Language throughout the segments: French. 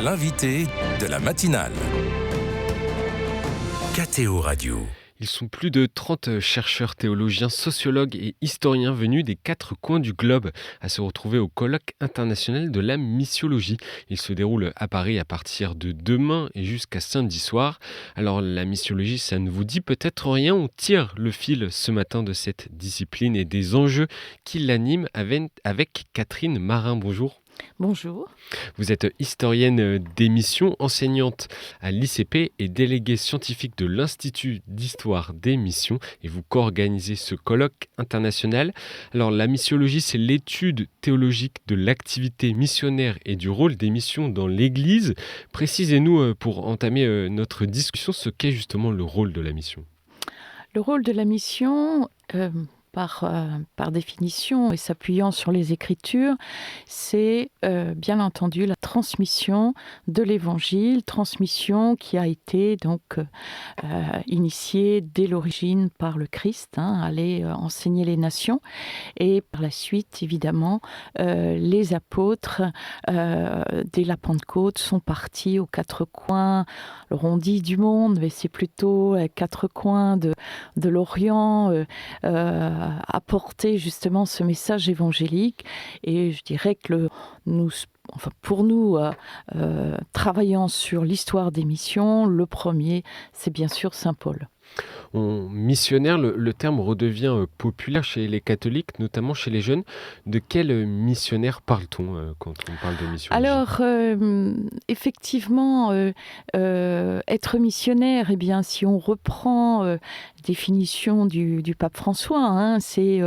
L'invité de la matinale. KTO Radio. Ils sont plus de 30 chercheurs, théologiens, sociologues et historiens venus des 4 coins du globe à se retrouver au colloque international de la missiologie. Il se déroule à Paris à partir de demain et jusqu'à samedi soir. Alors la missiologie, ça ne vous dit peut-être rien. On tire le fil ce matin de cette discipline et des enjeux qui l'animent avec Catherine Marin. Bonjour. Bonjour. Vous êtes historienne des missions, enseignante à l'ICP et déléguée scientifique de l'Institut d'histoire des missions et vous co-organisez ce colloque international. Alors la missiologie, c'est l'étude théologique de l'activité missionnaire et du rôle des missions dans l'Église. Précisez-nous pour entamer notre discussion ce qu'est justement le rôle de la mission. Le rôle de la mission, par définition et s'appuyant sur les Écritures, c'est bien entendu la transmission de l'Évangile, transmission qui a été donc initiée dès l'origine par le Christ, aller enseigner les nations, et par la suite évidemment les apôtres dès la Pentecôte sont partis aux 4 coins, alors on dit du monde, mais c'est plutôt 4 coins de l'Orient, apporter justement ce message évangélique. Et je dirais que pour nous, travaillant sur l'histoire des missions, le premier, c'est bien sûr Saint Paul. Missionnaire, le terme redevient populaire chez les catholiques, notamment chez les jeunes. De quel missionnaire parle-t-on quand on parle de mission? Alors, effectivement, être missionnaire, eh bien, si on reprend la définition du pape François, c'est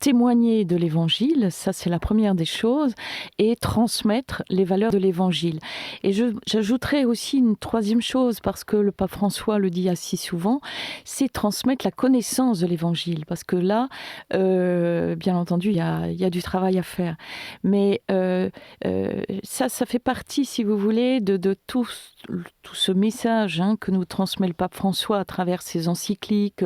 témoigner de l'Évangile, ça c'est la première des choses, et transmettre les valeurs de l'Évangile. Et j'ajouterais aussi une troisième chose, parce que le pape François le dit assez souvent, c'est transmettre la connaissance de l'Évangile, parce que là, bien entendu, il y a du travail à faire. Mais ça fait partie, si vous voulez, de tout ce message que nous transmet le pape François à travers ses encycliques,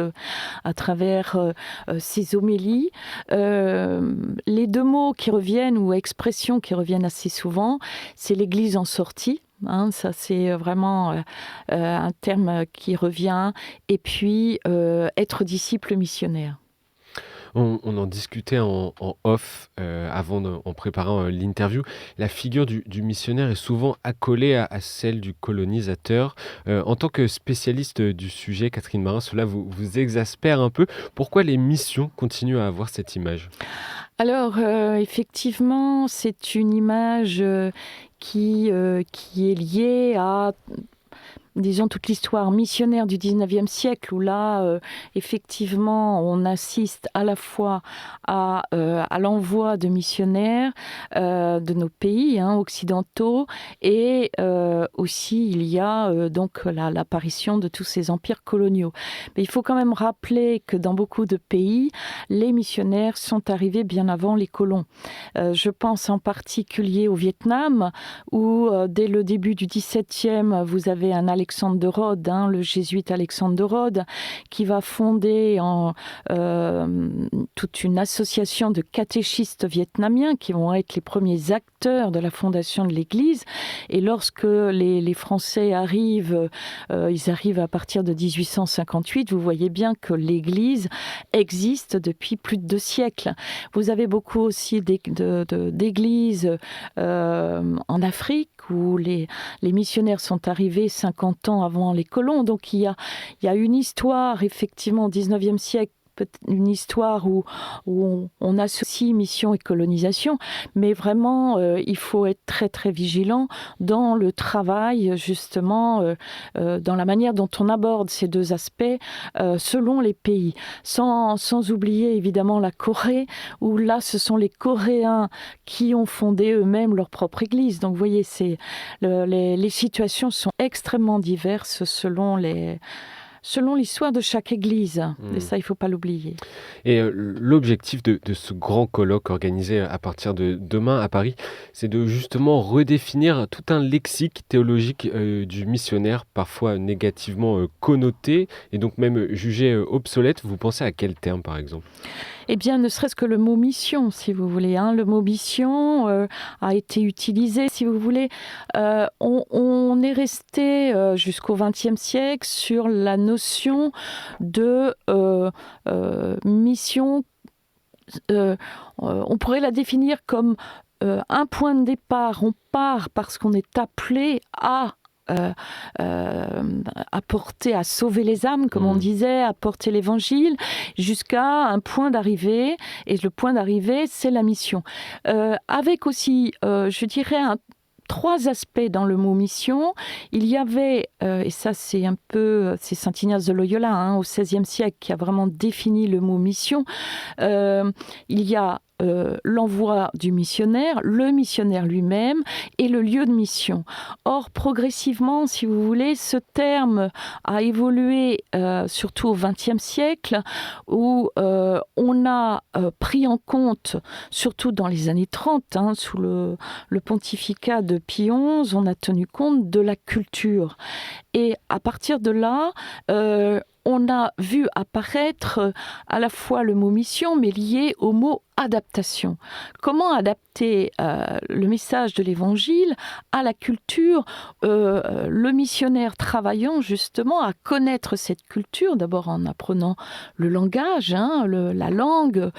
à travers ses homélies. Les 2 mots qui reviennent ou expressions qui reviennent assez souvent, c'est l'Église en sortie. Ça c'est vraiment un terme qui revient. Et puis être disciple missionnaire. On en discutait en off en préparant l'interview. La figure du missionnaire est souvent accolée à celle du colonisateur. En tant que spécialiste du sujet, Catherine Marin, cela vous exaspère un peu. Pourquoi les missions continuent à avoir cette image ? Alors, effectivement, c'est une image qui est liée à, disons, toute l'histoire missionnaire du 19e siècle, où là, effectivement, on assiste à la fois à l'envoi de missionnaires de nos pays occidentaux, et aussi il y a donc l'apparition de tous ces empires coloniaux. Mais il faut quand même rappeler que dans beaucoup de pays, les missionnaires sont arrivés bien avant les colons. Je pense en particulier au Vietnam, où dès le début du XVIIe, vous avez un Alexandre de Rhodes, le jésuite Alexandre de Rhodes, qui va fonder toute une association de catéchistes vietnamiens qui vont être les premiers acteurs de la fondation de l'Église. Et lorsque les Français arrivent, ils arrivent à partir de 1858, vous voyez bien que l'Église existe depuis plus de 2 siècles. Vous avez beaucoup aussi d'églises en Afrique, où les missionnaires sont arrivés 50 ans avant les colons. Donc il y a une histoire, effectivement, au 19e siècle, une histoire où on associe mission et colonisation, mais vraiment il faut être très très vigilant dans le travail, justement, dans la manière dont on aborde ces 2 aspects selon les pays, sans oublier évidemment la Corée, où là ce sont les Coréens qui ont fondé eux-mêmes leur propre église. Donc vous voyez, les situations sont extrêmement diverses selon l'histoire de chaque église. Et ça, il ne faut pas l'oublier. Et l'objectif de ce grand colloque organisé à partir de demain à Paris, c'est de justement redéfinir tout un lexique théologique du missionnaire, parfois négativement connoté et donc même jugé obsolète. Vous pensez à quel terme, par exemple ? Eh bien, ne serait-ce que le mot mission, si vous voulez. Le mot mission a été utilisé, si vous voulez. On est resté jusqu'au XXe siècle sur la notion de mission. On pourrait la définir comme un point de départ. On part parce qu'on est appelé à apporter, à sauver les âmes, comme on disait, apporter l'évangile, jusqu'à un point d'arrivée. Et le point d'arrivée, c'est la mission. Avec aussi, je dirais, trois aspects dans le mot mission. Il y avait, et ça c'est un peu, c'est saint Ignace de Loyola, au XVIe siècle, qui a vraiment défini le mot mission. Il y a l'envoi du missionnaire, le missionnaire lui-même et le lieu de mission. Or, progressivement, si vous voulez, ce terme a évolué surtout au XXe siècle, où on a pris en compte, surtout dans les années 30, sous le pontificat de Pie XI, on a tenu compte de la culture. Et à partir de là, on a vu apparaître à la fois le mot mission, mais lié au mot adaptation. Comment adapter le message de l'Évangile à la culture, le missionnaire travaillant justement à connaître cette culture, d'abord en apprenant le langage, la langue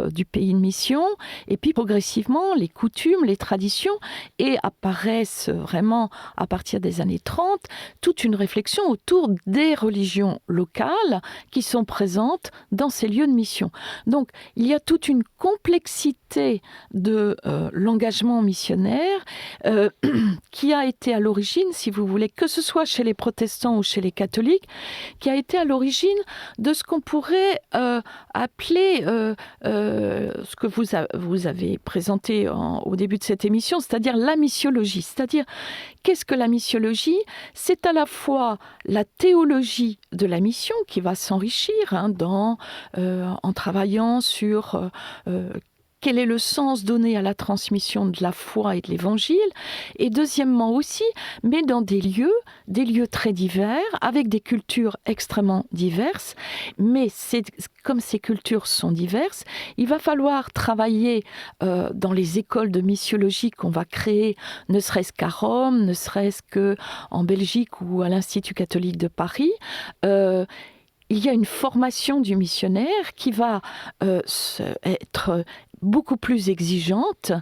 du pays de mission, et puis progressivement les coutumes, les traditions, et apparaissent vraiment à partir des années 30 toute une réflexion autour des religions locales qui sont présentes dans ces lieux de mission. Donc il y a toute une complexité de l'engagement missionnaire qui a été à l'origine, si vous voulez, que ce soit chez les protestants ou chez les catholiques, qui a été à l'origine de ce qu'on pourrait appeler ce que vous avez présenté au début de cette émission, c'est-à-dire la missiologie. C'est-à-dire, qu'est-ce que la missiologie ? C'est à la fois la théologie de la mission qui va s'enrichir en travaillant sur quel est le sens donné à la transmission de la foi et de l'Évangile, et deuxièmement aussi, mais dans des lieux très divers, avec des cultures extrêmement diverses, mais comme ces cultures sont diverses, il va falloir travailler dans les écoles de missiologie qu'on va créer, ne serait-ce qu'à Rome, ne serait-ce qu'en Belgique ou à l'Institut catholique de Paris. Il y a une formation du missionnaire qui va être beaucoup plus exigeante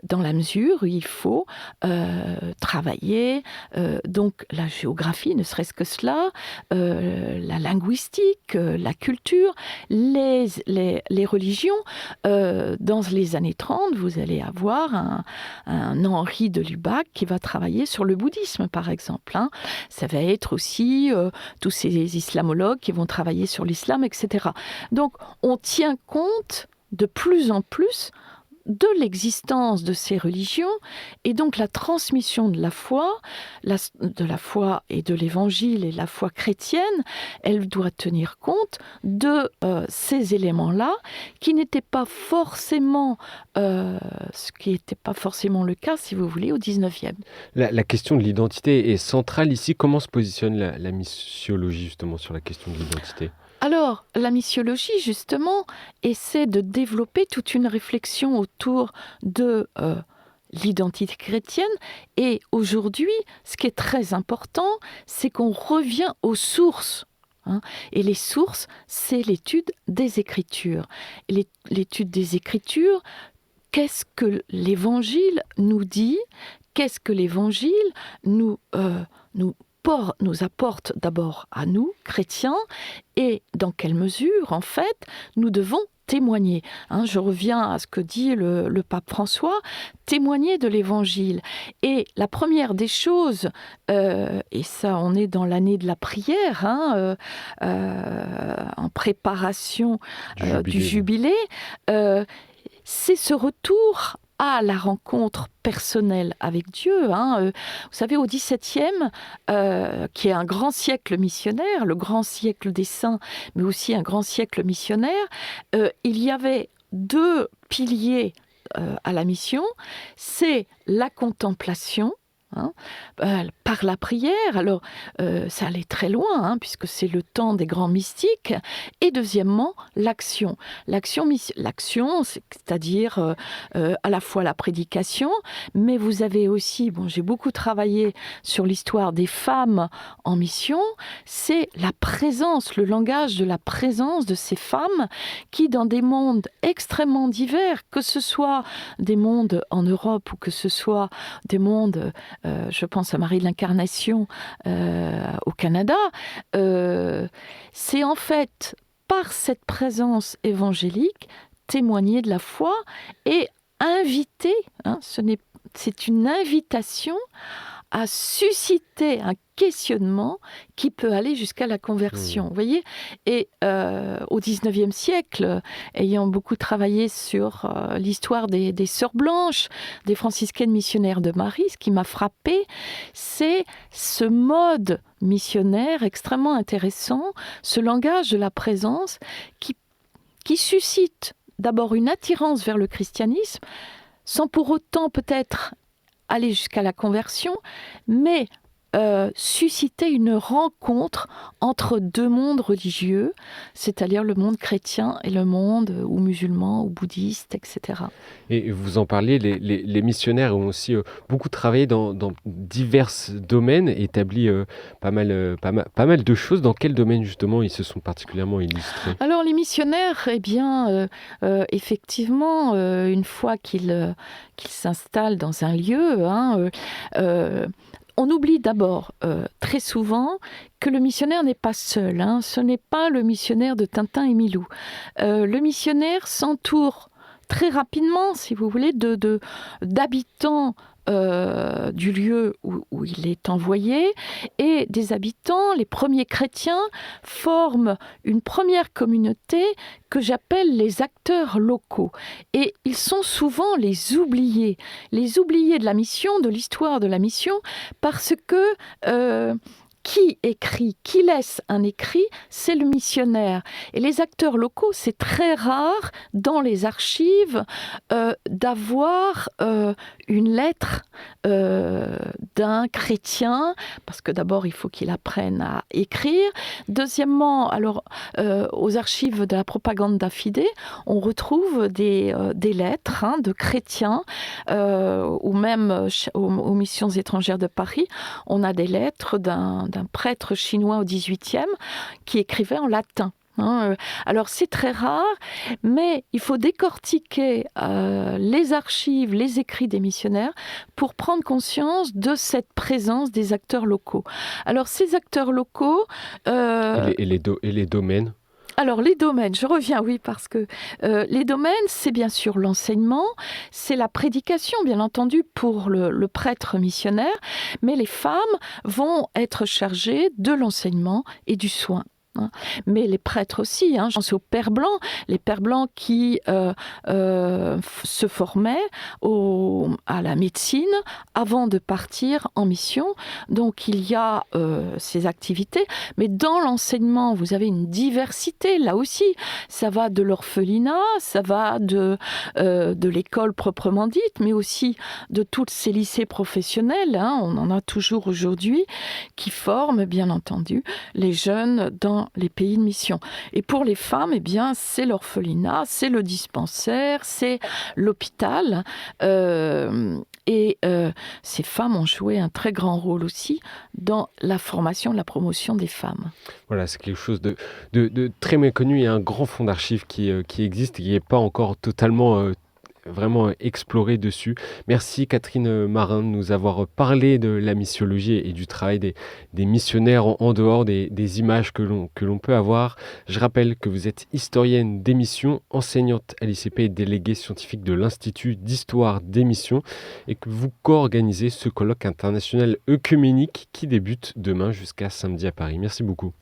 dans la mesure où il faut travailler donc la géographie, ne serait-ce que cela, la linguistique, la culture, les religions. Dans les années 30, vous allez avoir un Henri de Lubac qui va travailler sur le bouddhisme, par exemple. Ça va être aussi tous ces islamologues qui vont travailler sur l'islam, etc. Donc, on tient compte de plus en plus de l'existence de ces religions, et donc la transmission de la foi et de l'Évangile et de la foi chrétienne, elle doit tenir compte de ces éléments-là qui n'étaient pas forcément ce qui n'était pas forcément le cas, si vous voulez, au 19e. La question de l'identité est centrale ici. Comment se positionne la missiologie justement sur la question de l'identité ? Alors, la missiologie, justement, essaie de développer toute une réflexion autour de l'identité chrétienne. Et aujourd'hui, ce qui est très important, c'est qu'on revient aux sources. Et les sources, c'est l'étude des Écritures. L'étude des Écritures, qu'est-ce que l'Évangile nous dit ? Qu'est-ce que l'Évangile nous apporte d'abord à nous, chrétiens, et dans quelle mesure, en fait, nous devons témoigner. Je reviens à ce que dit le pape François, témoigner de l'Évangile. Et la première des choses, et ça on est dans l'année de la prière, en préparation du jubilé, c'est ce retour à la rencontre personnelle avec Dieu. Vous savez, au XVIIe, qui est un grand siècle missionnaire, le grand siècle des saints, mais aussi un grand siècle missionnaire, il y avait deux piliers à la mission. C'est la contemplation, hein, par la prière. Alors, ça allait très loin, hein, puisque c'est le temps des grands mystiques. Et deuxièmement, l'action. L'action, c'est-à-dire à la fois la prédication, mais vous avez aussi, j'ai beaucoup travaillé sur l'histoire des femmes en mission, c'est la présence, le langage de la présence de ces femmes qui, dans des mondes extrêmement divers, que ce soit des mondes en Europe ou que ce soit des mondes, je pense à Marie de l'Incarnation au Canada, c'est en fait par cette présence évangélique témoigner de la foi et inviter, c'est une invitation à susciter un questionnement qui peut aller jusqu'à la conversion. Vous voyez ? Et au XIXe siècle, ayant beaucoup travaillé sur l'histoire des sœurs blanches, des franciscaines missionnaires de Marie, ce qui m'a frappé, c'est ce mode missionnaire extrêmement intéressant, ce langage de la présence qui suscite d'abord une attirance vers le christianisme, sans pour autant peut-être aller jusqu'à la conversion, mais susciter une rencontre entre deux mondes religieux, c'est-à-dire le monde chrétien et le monde ou musulman ou bouddhiste, etc. Et vous en parliez, les missionnaires ont aussi beaucoup travaillé dans divers domaines, établi pas mal de choses. Dans quel domaine justement ils se sont particulièrement illustrés ? Alors les missionnaires, effectivement, une fois qu'ils s'installent dans un lieu, on oublie d'abord très souvent que le missionnaire n'est pas seul. Ce n'est pas le missionnaire de Tintin et Milou. Le missionnaire s'entoure très rapidement, si vous voulez, d'habitants du lieu où il est envoyé, et des habitants, les premiers chrétiens, forment une première communauté que j'appelle les acteurs locaux. Et ils sont souvent les oubliés de la mission, de l'histoire de la mission, parce que qui écrit, qui laisse un écrit, c'est le missionnaire. Et les acteurs locaux, c'est très rare dans les archives d'avoir une lettre d'un chrétien, parce que d'abord il faut qu'il apprenne à écrire. Deuxièmement, alors aux archives de la Propaganda Fide, on retrouve des lettres de chrétiens, ou même aux missions étrangères de Paris, on a des lettres d'un prêtre chinois au XVIIIe qui écrivait en latin. Alors c'est très rare, mais il faut décortiquer les archives, les écrits des missionnaires pour prendre conscience de cette présence des acteurs locaux. Alors ces acteurs locaux... Et les domaines ? Alors les domaines, je reviens, oui, parce que les domaines, c'est bien sûr l'enseignement, c'est la prédication, bien entendu, pour le prêtre missionnaire, mais les femmes vont être chargées de l'enseignement et du soin. Mais les prêtres aussi, je pense aux pères blancs, les pères blancs qui se formaient à la médecine avant de partir en mission. Donc il y a ces activités, mais dans l'enseignement, vous avez une diversité, là aussi. Ça va de l'orphelinat, ça va de l'école proprement dite, mais aussi de tous ces lycées professionnels, on en a toujours aujourd'hui, qui forment, bien entendu, les jeunes dans les pays de mission. Et pour les femmes, c'est l'orphelinat, c'est le dispensaire, c'est l'hôpital. Et ces femmes ont joué un très grand rôle aussi dans la formation, la promotion des femmes. Voilà, c'est quelque chose de très méconnu. Il y a un grand fonds d'archives qui existe et qui n'est pas encore totalement... vraiment exploré dessus. Merci Catherine Marin de nous avoir parlé de la missiologie et du travail des missionnaires en dehors des images que l'on peut avoir. Je rappelle que vous êtes historienne des missions, enseignante à l'ICP et déléguée scientifique de l'Institut d'histoire des missions et que vous co-organisez ce colloque international œcuménique qui débute demain jusqu'à samedi à Paris. Merci beaucoup.